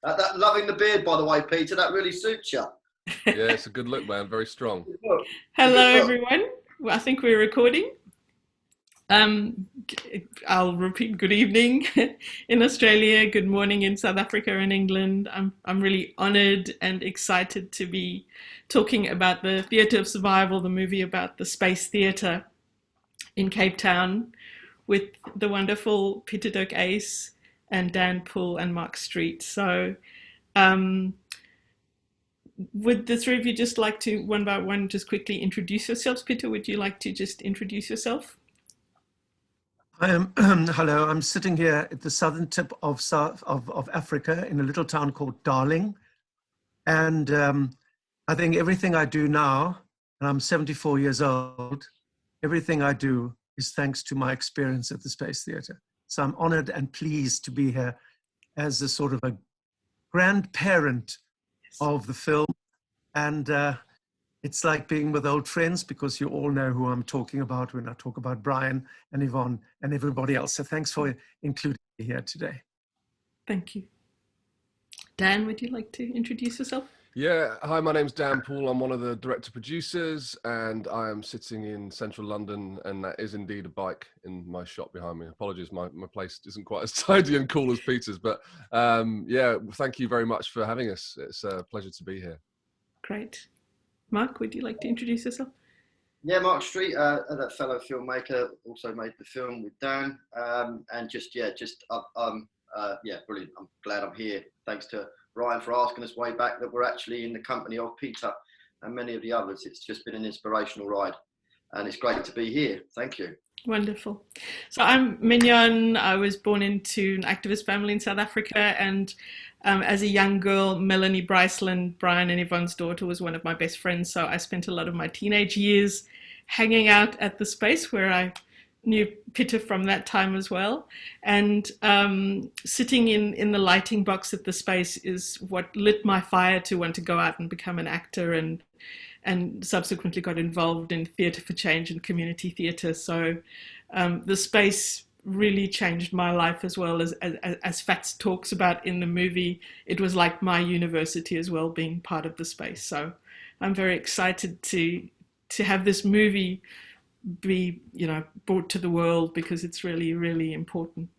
Loving the beard, by the way, Peter. That really suits you. Yeah, it's a good look, man. Very strong. Look, it's a Hello, good look. everyone. Well, I think we're recording. I'll repeat good evening in Australia, good morning in South Africa and England. I'm really honoured and excited to be talking about the Theatre of Survival, the movie about the space theatre in Cape Town, with the wonderful Peter Dirk Ace and Dan Poole and Mark Street. So um, would the three of you just like to, one by one, just quickly introduce yourselves? Peter, would you like to just introduce yourself? I am, hello, I'm sitting here at the southern tip of Africa in a little town called Darling. And I think everything I do now, and I'm 74 years old, everything I do is thanks to my experience at the Space Theatre. So I'm honored and pleased to be here as a sort of a grandparent of the film. And it's like being with old friends because you all know who I'm talking about when I talk about Brian and Yvonne and everybody else. So thanks for including me here today. Thank you. Dan, would you like to introduce yourself? Yeah, hi, my name's Dan Poole. I'm one of the director producers, and I am sitting in central London, and that is indeed a bike in my shop behind me. Apologies, my place isn't quite as tidy and cool as Peter's, but yeah, thank you very much for having us. It's a pleasure to be here. Great. Mark, would you like to introduce yourself? Yeah, Mark Street, a fellow filmmaker, also made the film with Dan, and brilliant. I'm glad I'm here. Thanks to Ryan for asking us way back that we're actually in the company of Peter and many of the others. It's just been an inspirational ride, and it's great to be here. Thank you. Wonderful. So I'm Mignon. I was born into an activist family in South Africa, and as a young girl, Melanie Bryceland, Brian and Yvonne's daughter, was one of my best friends. So I spent a lot of my teenage years hanging out at the space where I knew Peter from that time as well. And sitting in the lighting box at the space is what lit my fire to want to go out and become an actor, and subsequently got involved in Theatre for Change and community theatre. So the space really changed my life as well. As Fats talks about in the movie, it was like my university as well, being part of the space. So I'm very excited to have this movie be, brought to the world, because it's really, really important.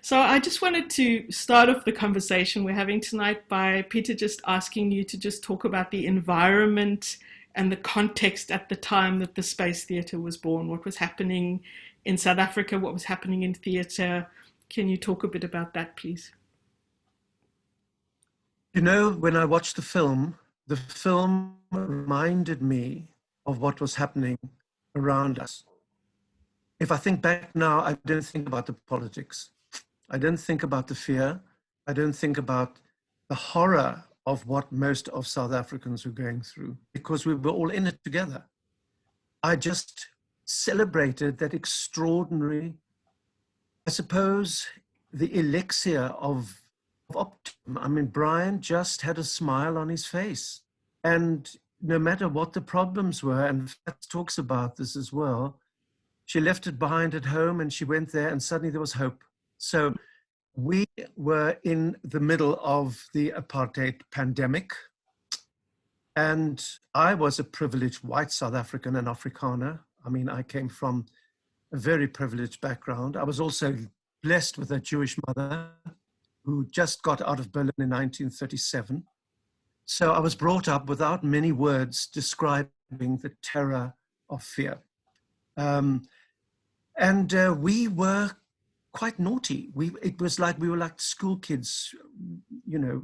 So I just wanted to start off the conversation we're having tonight by Peter just asking you to just talk about the environment and the context at the time that the Space Theatre was born. What was happening in South Africa? What was happening in theatre? Can you talk a bit about that, please? You know, when I watched the film reminded me of what was happening around us. If I think back now, I don't think about the politics. I don't think about the fear. I don't think about the horror of what most of South Africans were going through, because we were all in it together. I just celebrated that extraordinary, I suppose, the elixir of optimism. I mean, Brian just had a smile on his face. And no matter what the problems were, and Fats talks about this as well, she left it behind at home and she went there and suddenly there was hope. So we were in the middle of the apartheid pandemic, and I was a privileged white South African and Afrikaner. I mean, I came from a very privileged background. I was also blessed with a Jewish mother who just got out of Berlin in 1937. So I was brought up without many words describing the terror of fear. We were quite naughty. It was like we were like school kids,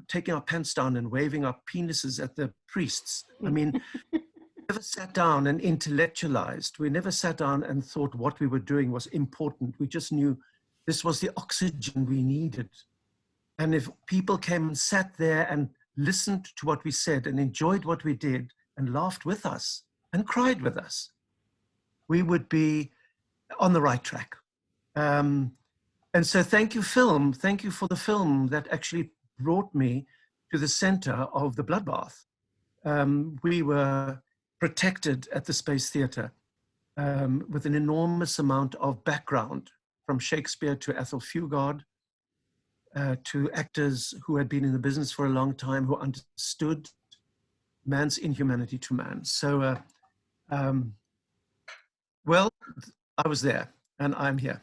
taking our pants down and waving our penises at the priests. I mean, we never sat down and intellectualized. We never sat down and thought what we were doing was important. We just knew this was the oxygen we needed. And if people came and sat there and listened to what we said and enjoyed what we did and laughed with us and cried with us, we would be on the right track. And so thank you, film. Thank you for the film that actually brought me to the center of the bloodbath. We were protected at the Space Theatre with an enormous amount of background, from Shakespeare to Ethel Fugard, to actors who had been in the business for a long time, who understood man's inhumanity to man. So, well, I was there and I'm here.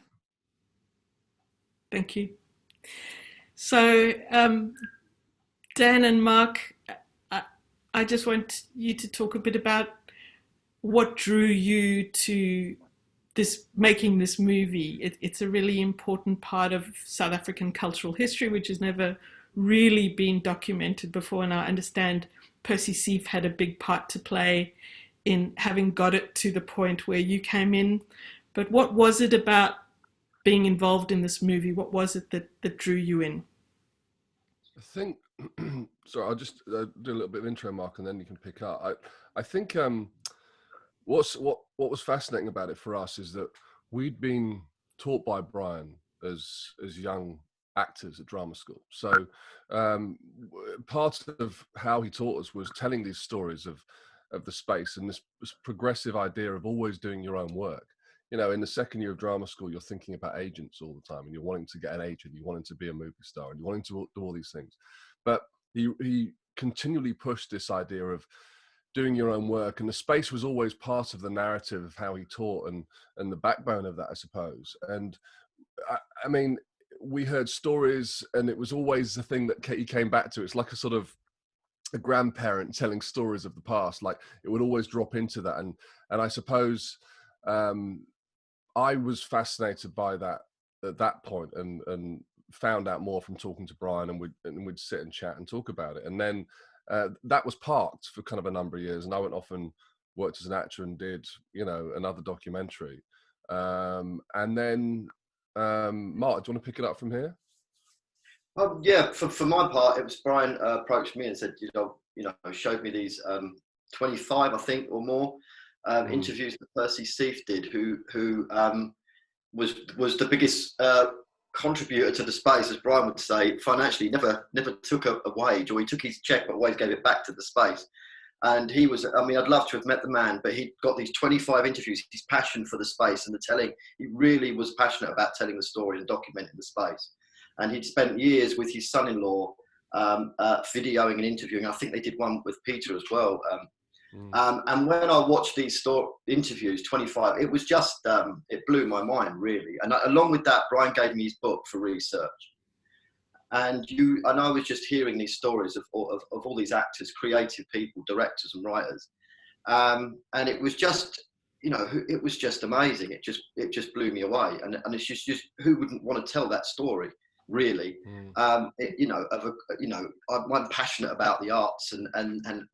Thank you. So, Dan and Mark, I just want you to talk a bit about what drew you to making this movie. It's a really important part of South African cultural history, which has never really been documented before. And I understand Percy Seif had a big part to play in having got it to the point where you came in. But what was it about being involved in this movie? What was it that drew you in? I think, sorry, I'll just do a little bit of intro, Mark, and then you can pick up. I think what was fascinating about it for us is that we'd been taught by Brian as young actors at drama school. So part of how he taught us was telling these stories of the space and this progressive idea of always doing your own work. You know, in the second year of drama school, you're thinking about agents all the time, and you're wanting to get an agent, you're wanting to be a movie star, and you're wanting to do all these things. But he continually pushed this idea of doing your own work, and the space was always part of the narrative of how he taught and the backbone of that, I suppose. And I mean, we heard stories, and it was always the thing that he came back to. It's like a sort of a grandparent telling stories of the past. Like, it would always drop into that. And I suppose I was fascinated by that at that point, and found out more from talking to Brian, and we'd sit and chat and talk about it. And then that was parked for kind of a number of years, and I went off and worked as an actor and did, you know, another documentary. And then Mark, do you want to pick it up from here? Yeah, for my part, it was Brian approached me and said, showed me these 25, I think, or more interviews that Percy Seif did, who was the biggest contributor to the space, as Brian would say, financially. Never took a wage, or he took his check but always gave it back to the space. And he was, I mean, I'd love to have met the man, but he got these 25 interviews, his passion for the space and the telling. He really was passionate about telling the story and documenting the space. And he'd spent years with his son-in-law videoing and interviewing. I think they did one with Peter as well. And when I watched these interviews, 25, it was just, it blew my mind, really. And along with that, Brian gave me his book for research. And I was just hearing these stories of all these actors, creative people, directors and writers. And it was just, it was just amazing. It just blew me away. And it's just who wouldn't want to tell that story, really? I'm passionate about the arts and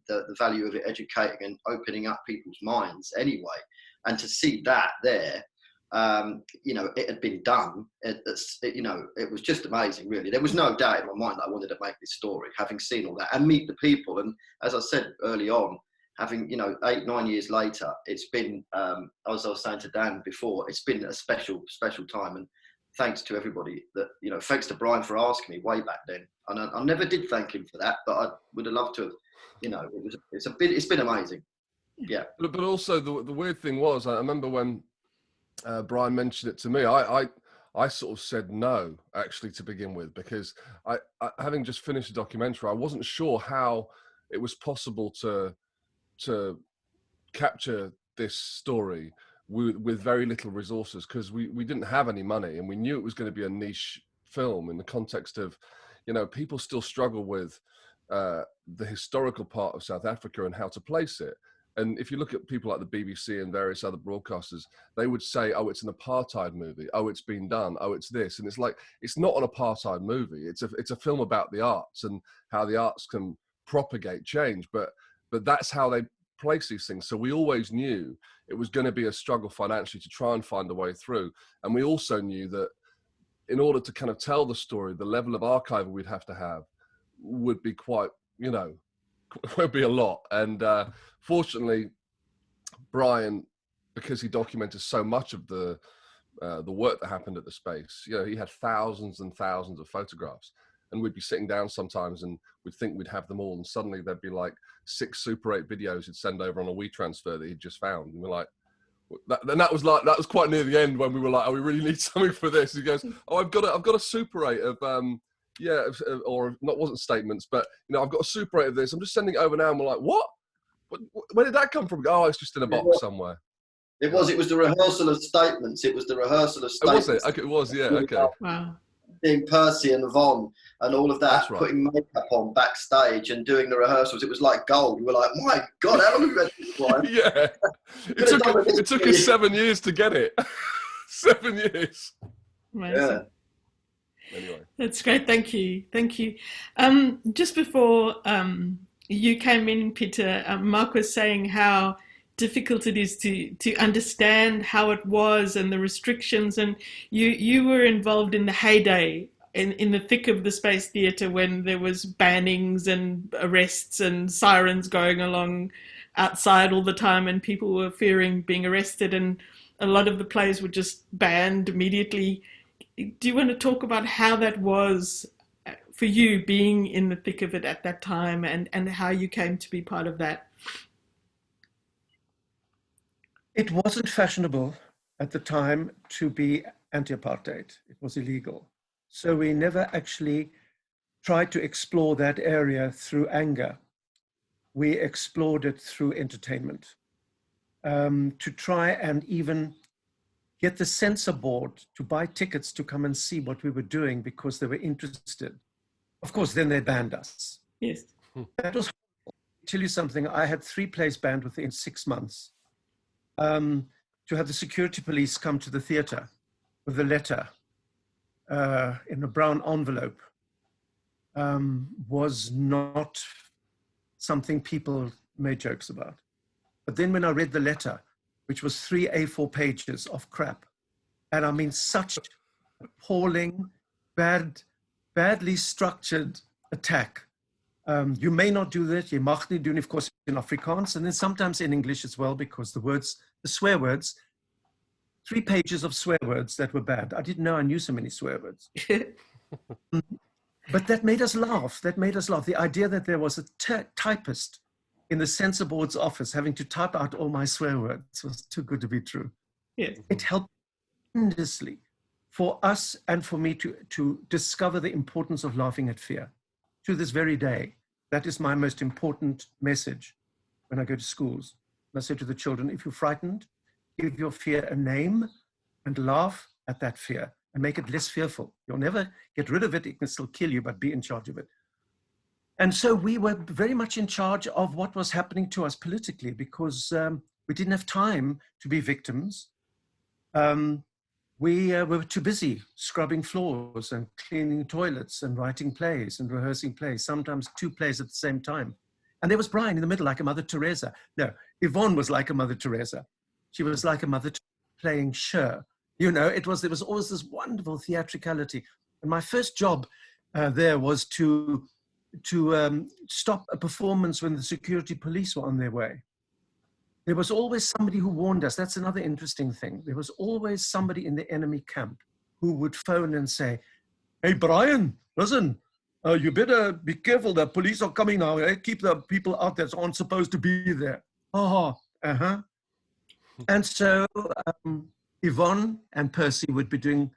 the value of it, educating and opening up people's minds anyway. And to see that there, it had been done. It was just amazing, really. There was no doubt in my mind that I wanted to make this story, having seen all that and meet the people. And as I said early on, having 8-9 years later, it's been, as I was saying to Dan before, it's been a special time. And thanks to everybody that, thanks to Brian for asking me way back then. And I never did thank him for that, but I would have loved to have, it's been amazing. Yeah. But also the weird thing was, I remember when Brian mentioned it to me, I sort of said no, actually, to begin with, because I having just finished a documentary, I wasn't sure how it was possible to capture this story with very little resources, because we didn't have any money, and we knew it was going to be a niche film in the context of, people still struggle with the historical part of South Africa and how to place it. And if you look at people like the BBC and various other broadcasters, they would say, oh, it's an apartheid movie. Oh, it's been done. Oh, it's this. And it's like, it's not an apartheid movie. It's a film about the arts and how the arts can propagate change. But that's how they place these things. So we always knew it was going to be a struggle financially to try and find a way through. And we also knew that in order to kind of tell the story, the level of archival we'd have to have would be quite, would be a lot. And fortunately, Brian, because he documented so much of the work that happened at the space, he had thousands and thousands of photographs, and we'd be sitting down sometimes and we'd think we'd have them all, and suddenly there'd be like 6 Super 8 videos he'd send over on a WeTransfer that he'd just found, and we're like, that was quite near the end when we were like, oh, we really need something for this. He goes, oh, I've got a Super 8 of Yeah, or not, wasn't statements, but I've got a Super 8 of this. I'm just sending it over now, and we're like, what? Where did that come from? Oh, it's just in a box somewhere. It was the rehearsal of statements. It was the rehearsal of statements. Oh, was it? Okay, it was, yeah, okay. Wow. Being Percy and Yvonne and all of that, That's right. putting makeup on backstage and doing the rehearsals. It was like gold. We were like, my God, how long have we read this, Brian? Yeah. It took us 7 years to get it. 7 years. Amazing. Yeah. Anyway. That's great. Thank you. Thank you. Just before you came in, Peter, Mark was saying how difficult it is to understand how it was and the restrictions. And you were involved in the heyday, in the thick of the Space Theatre, when there was bannings and arrests and sirens going along outside all the time, and people were fearing being arrested, and a lot of the plays were just banned immediately. Do you want to talk about how that was for you, being in the thick of it at that time, and how you came to be part of that? It wasn't fashionable at the time to be anti-apartheid. It was illegal. So we never actually tried to explore that area through anger. We explored it through entertainment, to try and even get the censor board to buy tickets to come and see what we were doing because they were interested. Of course, then they banned us. Yes. That was horrible. I'll tell you something, I had 3 plays banned within 6 months. To have the security police come to the theatre with a letter in a brown envelope was not something people made jokes about. But then when I read the letter, which was 3 A4 pages of crap, and I mean such appalling, badly structured attack. You may not do that, je mag niet doen, of course, in Afrikaans, and then sometimes in English as well, because the swear words, 3 pages of swear words that were banned. I didn't know I knew so many swear words. But that made us laugh. The idea that there was a typist in the censor board's office having to type out all my swear words was too good to be true. Yes. It helped tremendously for us and for me to discover the importance of laughing at fear. To this very day, that is my most important message when I go to schools. I say to the children, if you're frightened, give your fear a name and laugh at that fear and make it less fearful. You'll never get rid of it. It can still kill you, but be in charge of it. And so we were very much in charge of what was happening to us politically, because we didn't have time to be victims. We were too busy scrubbing floors and cleaning toilets and writing plays and rehearsing plays, sometimes 2 plays at the same time. And there was Brian in the middle, like a Mother Teresa. No, Yvonne was like a Mother Teresa. She was like a Mother playing Cher. There was always this wonderful theatricality. And my first job there was to stop a performance when the security police were on their way. There was always somebody who warned us. That's another interesting thing. There was always somebody in the enemy camp who would phone and say, hey, Brian, listen, you better be careful. The police are coming now. Eh? Keep the people out that aren't supposed to be there. And so Yvonne and Percy would be doing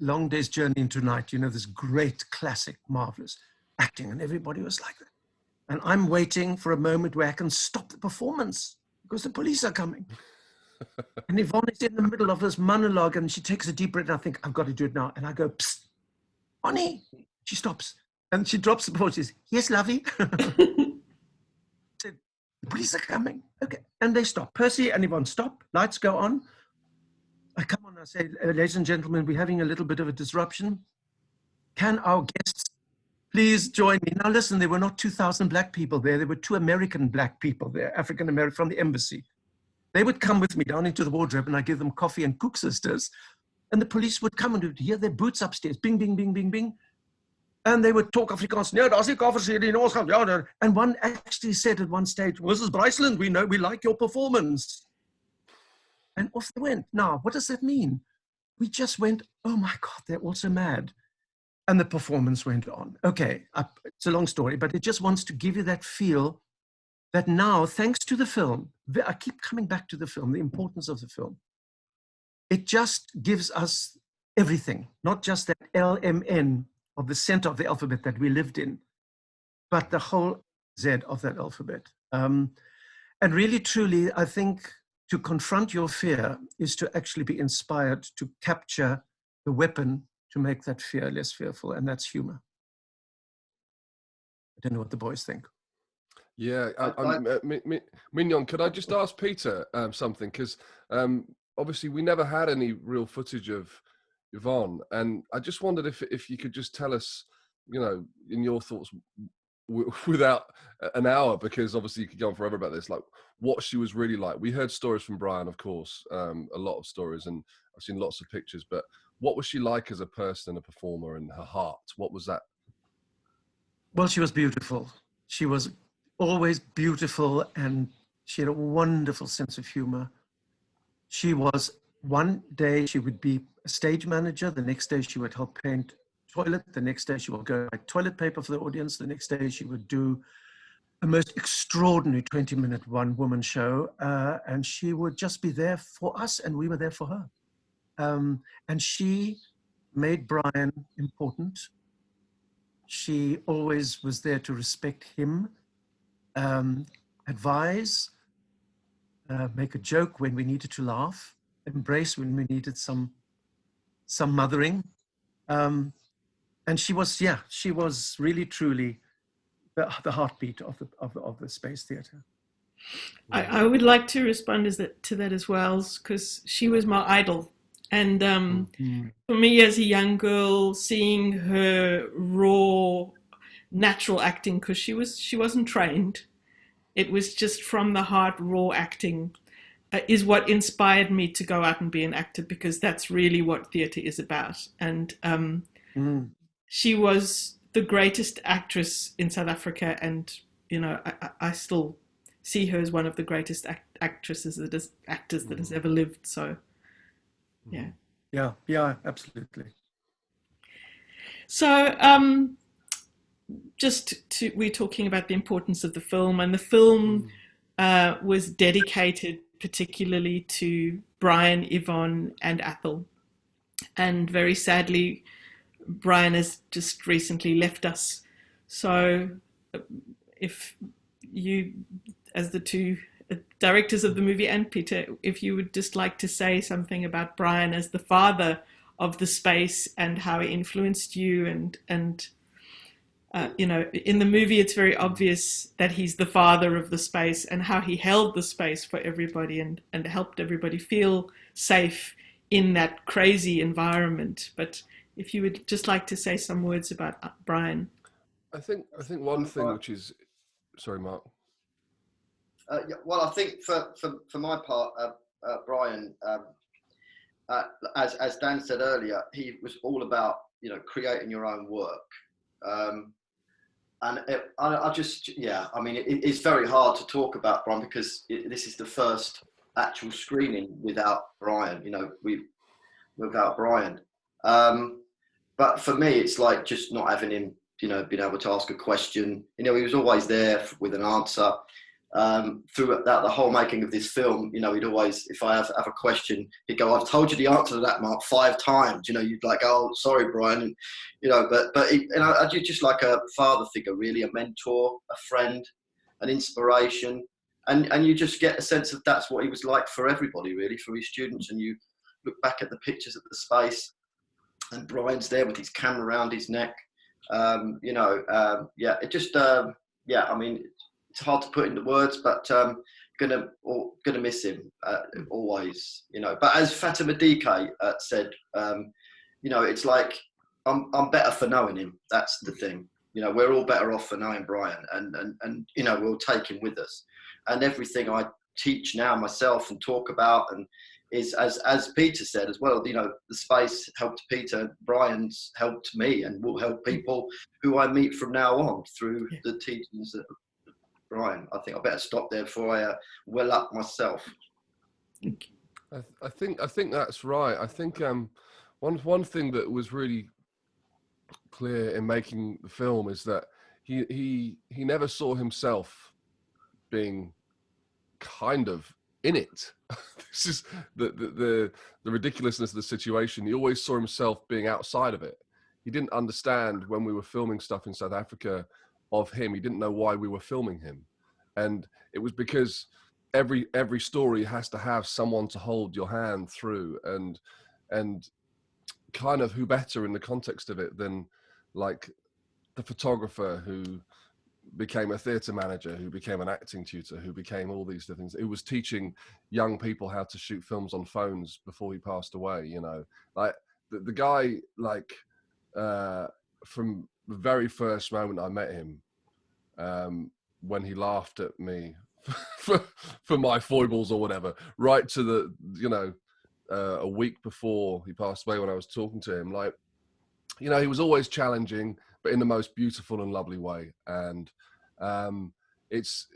Long Day's Journey into Night, this great classic, marvelous acting, and everybody was like that. And I'm waiting for a moment where I can stop the performance because the police are coming. And Yvonne is in the middle of this monologue and she takes a deep breath and I think, I've got to do it now. And I go, psst, Bonnie. She stops and she drops the ball. She says, yes, lovey. Said, the police are coming. Okay. And they stop. Percy and Yvonne stop. Lights go on. I come on, I say, ladies and gentlemen, we're having a little bit of a disruption. Can our guests please join me? Now listen, there were not 2,000 black people there. There were 2 American black people there, African American, from the embassy. They would come with me down into the wardrobe and I give them coffee and Cook Sisters. And the police would come and would hear their boots upstairs, bing, bing, bing, bing, bing. And they would talk Afrikaans. No, daar's nie koffers hier nie. Ons gaan, ja. And one actually said at one stage, Mrs. Bryceland, we know, we like your performance. And off they went. Now, what does that mean? We just went, oh my God, they're also mad. And the performance went on. Okay, it's a long story, but it just wants to give you that feel that now, thanks to the film, I keep coming back to the film, the importance of the film. It just gives us everything, not just that LMN of the center of the alphabet that we lived in, but the whole Z of that alphabet. And really, truly, I think to confront your fear is to actually be inspired to capture the weapon to make that fear less fearful, and that's humor. I don't know what the boys think. Yeah, Mignon, could I just ask Peter something? Because obviously we never had any real footage of Yvonne, and I just wondered if you could just tell us, you know, in your thoughts without an hour, because obviously you could go on forever about this, like what she was really like. We heard stories from Brian, of course, a lot of stories, and I've seen lots of pictures, but what was she like as a person and a performer, and her heart? What was that? Well, she was beautiful. She was always beautiful, and she had a wonderful sense of humor. She was, one day she would be a stage manager, the next day she would help paint toilet, the next day she would go buy toilet paper for the audience, the next day she would do a most extraordinary 20-minute one-woman show, and she would just be there for us, and we were there for her. And she made Brian important. She always was there to respect him, advise, make a joke when we needed to laugh, embrace when we needed some mothering. And she was, yeah, she was really, truly the heartbeat of the Space Theatre. I would like to respond to that as well, because she was my idol. And for me as a young girl, seeing her raw, natural acting, because she wasn't trained, it was just from the heart, raw acting, is what inspired me to go out and be an actor, because that's really what theatre is about. And she was the greatest actress in South Africa, and you know, I still see her as one of the greatest actors that has ever lived. So. Yeah, absolutely. So, we're talking about the importance of the film, and the film was dedicated particularly to Brian, Yvonne, and Athol. And very sadly, Brian has just recently left us. So, if you, as the two directors of the movie, and Peter, if you would just like to say something about Brian as the father of the space and how he influenced you, and you know, in the movie it's very obvious that he's the father of the space, and how he held the space for everybody and helped everybody feel safe in that crazy environment. But if you would just like to say some words about Brian. I think one thing which is, sorry, Mark. Yeah, well, I think for my part, Brian, as Dan said earlier, he was all about, you know, creating your own work. And it's very hard to talk about Brian, because this is the first actual screening without Brian, you know, without Brian. But for me, it's like just not having him, you know, being able to ask a question. You know, he was always there with an answer. Throughout the whole making of this film, you know, he'd always, if I have a question, he'd go, "I've told you the answer to that, Mark, 5 times." You know, you'd like, "Oh, sorry, Brian," and, you know, but he, you know, just like a father figure, really, a mentor, a friend, an inspiration, and you just get a sense of that's what he was like for everybody, really, for his students. And you look back at the pictures at the space, and Brian's there with his camera around his neck. You know, yeah, it just, yeah, I mean, it's hard to put into words, but gonna miss him always, you know. But as Fatima Dike said, you know, it's like I'm better for knowing him. That's the thing. You know, we're all better off for knowing Brian, and you know, we'll take him with us. And everything I teach now myself and talk about, and is as Peter said as well. You know, the space helped Peter, Brian's helped me, and will help people who I meet from now on through the teachings of Brian. I think I better stop there before I well up myself. I think that's right. I think one thing that was really clear in making the film is that he never saw himself being kind of in it. This is the ridiculousness of the situation. He always saw himself being outside of it. didn't understand when we were filming stuff in South Africa of him. He didn't know why we were filming him. And it was because every story has to have someone to hold your hand through, and kind of who better in the context of it than like the photographer who became a theatre manager, who became an acting tutor, who became all these different things, who was teaching young people how to shoot films on phones before he passed away, you know. Like the guy, like from the very first moment I met him, when he laughed at me for my foibles or whatever, right to the, you know, a week before he passed away, when I was talking to him, like, you know, he was always challenging, but in the most beautiful and lovely way. And it's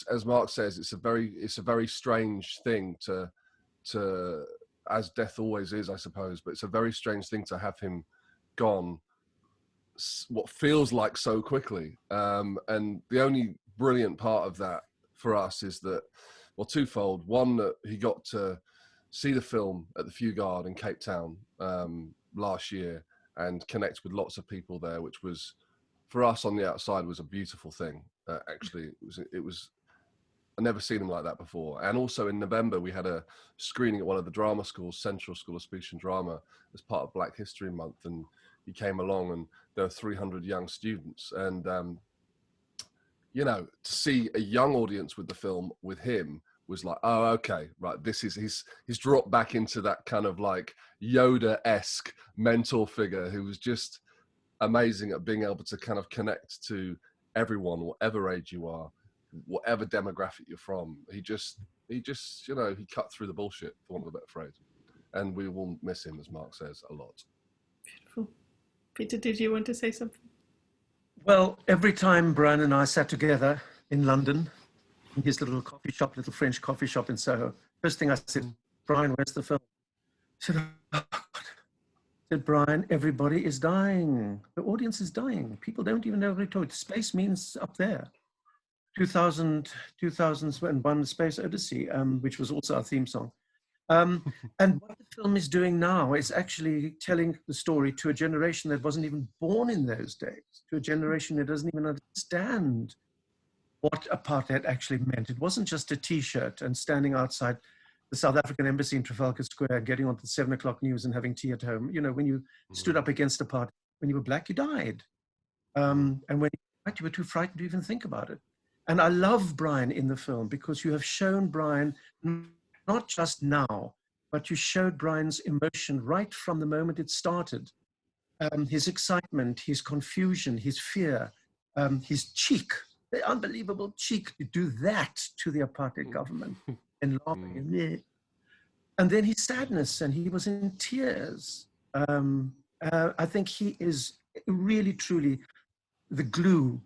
as Mark says, it's a very strange thing to as death always is, I suppose, but it's a very strange thing to have him gone what feels like so quickly. And the only brilliant part of that for us is that, well, twofold. One, that he got to see the film at the Fugard in Cape Town last year and connect with lots of people there, which was, for us on the outside, was a beautiful thing. Actually, it was I've never seen him like that before. And also in November, we had a screening at one of the drama schools, Central School of Speech and Drama, as part of Black History Month. And he came along, and there were 300 young students. And, you know, to see a young audience with the film with him was like, oh, okay, right. This is, he's dropped back into that kind of like Yoda-esque mentor figure who was just amazing at being able to kind of connect to everyone, whatever age you are, whatever demographic you're from. He just, you know, he cut through the bullshit, for want of a better phrase. And we will miss him, as Mark says, a lot. Beautiful. Peter, did you want to say something? Well, every time Brian and I sat together in London, in his little coffee shop, little French coffee shop in Soho, first thing I said, Brian, where's the film? He said, oh, God. I said, Brian, everybody is dying. The audience is dying. People don't even know what to talk. Space means up there. 2001 Space Odyssey, which was also our theme song. And what the film is doing now is actually telling the story to a generation that wasn't even born in those days, to a generation that doesn't even understand what apartheid actually meant. It wasn't just a T-shirt and standing outside the South African embassy in Trafalgar Square, getting on the 7 o'clock news and having tea at home. You know, when you stood up against apartheid, when you were black, you died. And when you were too frightened to even think about it. And I love Brian in the film because you have shown Brian not just now, but you showed Brian's emotion right from the moment it started. His excitement, his confusion, his fear, his cheek, the unbelievable cheek to do that to the apartheid government and laughing. And then his sadness, and he was in tears. I think he is really, truly the glue,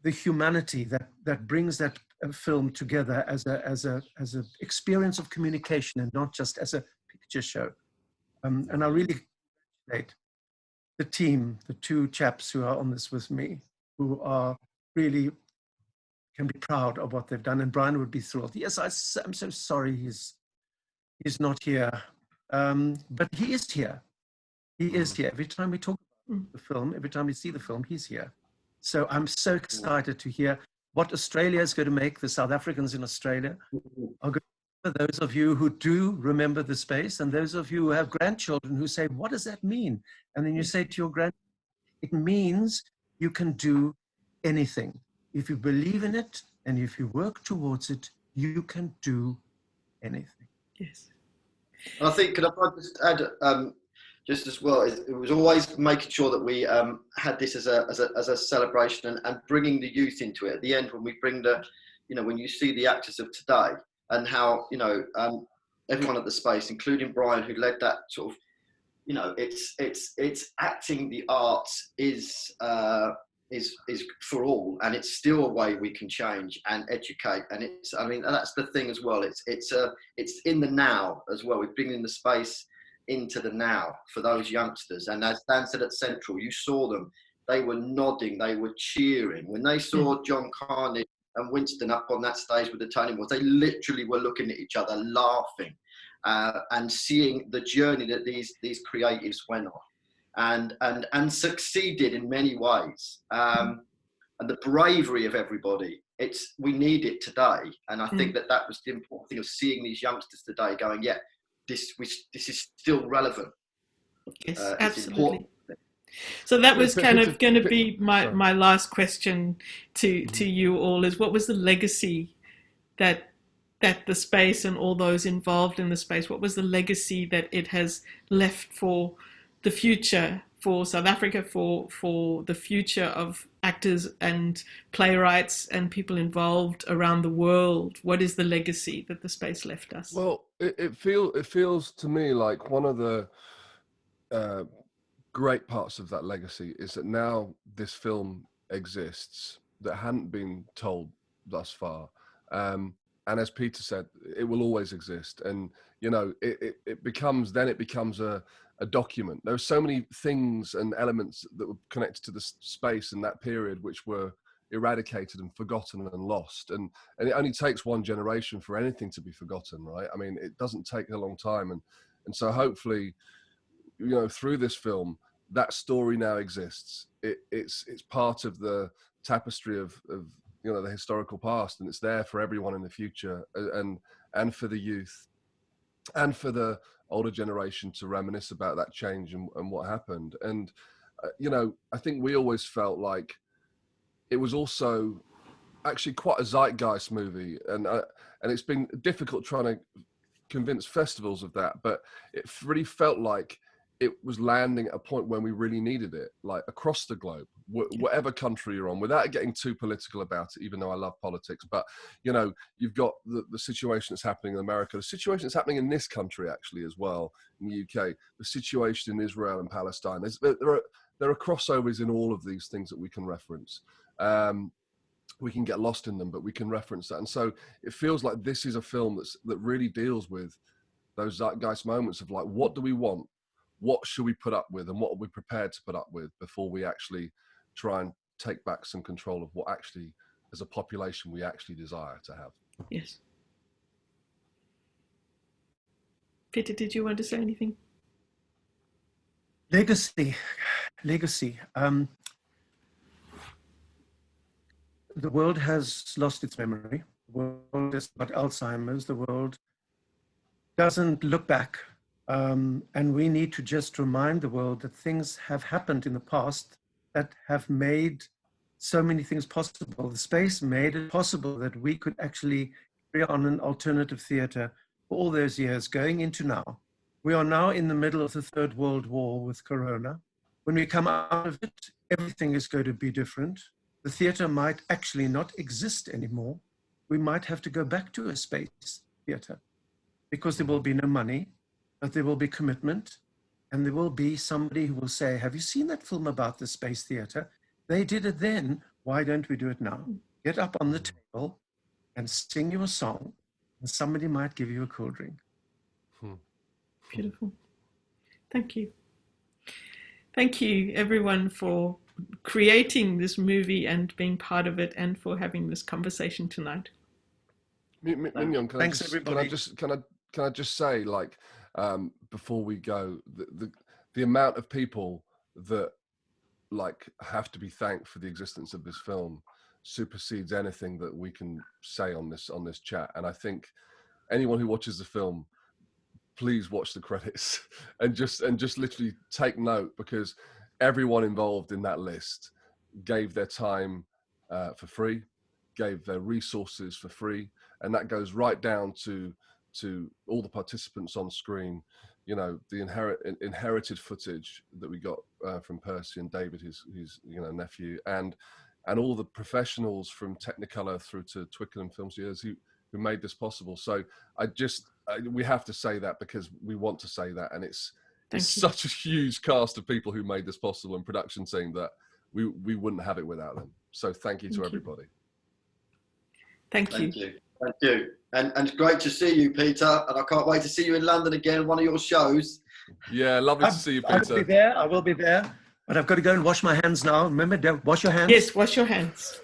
the humanity that brings that film together as a experience of communication and not just as a picture show. And I really congratulate the team, the two chaps who are on this with me, who are really can be proud of what they've done. And Brian would be thrilled. Yes, I'm so sorry he's not here, but he is here. He is here. Every time we talk about the film, every time we see the film, he's here. So I'm so excited to hear what Australia is going to make. The South Africans in Australia are going to, for those of you who do remember the space, and those of you who have grandchildren who say, what does that mean? And then you say to your grandchildren, it means you can do anything. If you believe in it and if you work towards it, you can do anything. Yes. I think, could I just add, just as well, it was always making sure that we had this as a celebration and bringing the youth into it. At the end, when we bring the, you know, when you see the actors of today and how, you know, everyone at the space, including Brian, who led that sort of, you know, it's acting, the arts is for all, and it's still a way we can change and educate. And it's, I mean, and that's the thing as well. It's in the now as well. We're bringing the space into the now for those youngsters. And as Dan said at Central, you saw them, they were nodding, they were cheering. When they saw John Carney and Winston up on that stage with the Tony Awards, they literally were looking at each other, laughing, and seeing the journey that these creatives went on. and succeeded in many ways. And the bravery of everybody, we need it today. And I think that was the important thing of seeing these youngsters today going, yeah, this is still relevant. Yes, It's absolutely. important. So that was kind of going to be my last question to you all, is what was the legacy that the space and all those involved in the space, what was the legacy that it has left for the future, for South Africa, for the future of actors and playwrights and people involved around the world? What is the legacy that the space left us? Well, it feels to me like one of the great parts of that legacy is that now this film exists that hadn't been told thus far. And as Peter said, it will always exist. And, you know, it becomes a document. There are so many things and elements that were connected to the space in that period which were eradicated and forgotten and lost. And it only takes one generation for anything to be forgotten, right? I mean, it doesn't take a long time. And so hopefully, you know, through this film, that story now exists. It's part of the tapestry of you know, the historical past, and it's there for everyone in the future, and for the youth and for the older generation to reminisce about that change and what happened. And you know, I think we always felt like it was also actually quite a zeitgeist movie, and it's been difficult trying to convince festivals of that, but it really felt like it was landing at a point when we really needed it, like across the globe, whatever country you're on, without getting too political about it, even though I love politics. But, you know, you've got the situation that's happening in America, the situation that's happening in this country actually as well, in the UK, the situation in Israel and Palestine. There are crossovers in all of these things that we can reference. We can get lost in them, but we can reference that. And so it feels like this is a film that really deals with those zeitgeist moments of like, what do we want? What should we put up with, and what are we prepared to put up with before we actually try and take back some control of what actually, as a population, we actually desire to have? Yes. Peter, did you want to say anything? Legacy. The world has lost its memory. The world has got Alzheimer's. The world doesn't look back. And we need to just remind the world that things have happened in the past that have made so many things possible. The space made it possible that we could actually carry on an alternative theatre for all those years going into now. We are now in the middle of the Third World War with Corona. When we come out of it, everything is going to be different. The theatre might actually not exist anymore. We might have to go back to a space theatre because there will be no money. But there will be commitment, and there will be somebody who will say, have you seen that film about the space theatre? They did it then. Why don't we do it now? Get up on the table and sing your song, and somebody might give you a cool drink. Beautiful. Thank you. Thank you, everyone, for creating this movie and being part of it, and for having this conversation tonight. Mignon, Thanks, everybody. Can I just say, like, before we go, the amount of people that like have to be thanked for the existence of this film supersedes anything that we can say on this chat. And I think anyone who watches the film, please watch the credits and just literally take note, because everyone involved in that list gave their time for free, gave their resources for free, and that goes right down to all the participants on screen. You know, the inherited footage that we got from Percy and David, his nephew, and all the professionals from Technicolor through to Twickenham Film Studios who made this possible. So we have to say that, because we want to say that, and it's such a huge cast of people who made this possible, and production team, that we wouldn't have it without them. So thank you to everybody. Thank you. Thank you. And great to see you, Peter. And I can't wait to see you in London again, one of your shows. Yeah, lovely to see you, Peter. I will be there. But I've got to go and wash my hands now. Remember, wash your hands. Yes, wash your hands.